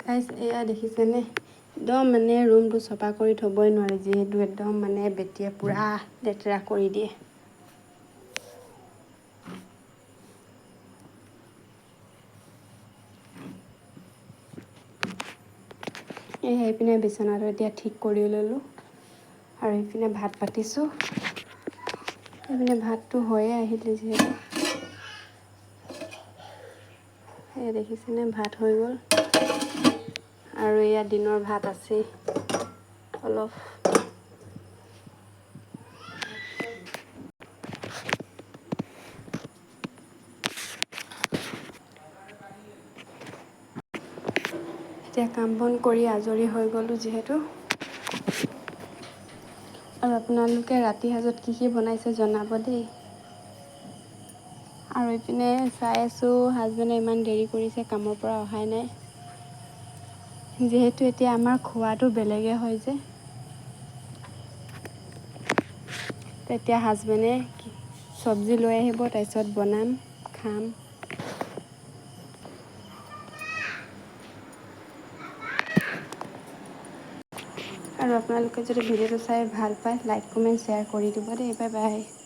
গাইছ এয়া দেখিছেনে একদম মানে ৰুমটো চফা কৰি থ'বই নোৱাৰে যিহেতু একদম মানে বেটিয়ে পূৰা লেতেৰা কৰি দিয়ে এই সেইপিনে বিচনাটো এতিয়া ঠিক কৰি ল'লোঁ আৰু এইপিনে ভাত পাতিছোঁ এইপিনে ভাতটো হৈয়ে আহিলে যিহেতু এই দেখিছেনে ভাত হৈ গ'ল আৰু এয়া দিনৰ ভাত আছেই অলপ এতিয়া কাম বন কৰি আজৰি হৈ গ'লোঁ যিহেতু আৰু আপোনালোকে ৰাতি সাঁজত কি বনাইছে জনাব দেই আৰু এইপিনে চাই আছোঁ হাজবেণ্ডে ইমান দেৰি কৰিছে কামৰ পৰা অহাই নাই যিহেতু এতিয়া আমাৰ খোৱাটো বেলেগে হয় যে তেতিয়া হাজবেণ্ডে চব্জি লৈ আহিব তাৰপিছত বনাম খাম আৰু আপোনালোকে যদি ভিডিঅ'টো চাই ভাল পায় লাইক কমেণ্ট শ্বেয়াৰ কৰি দিব দেই বাই বাই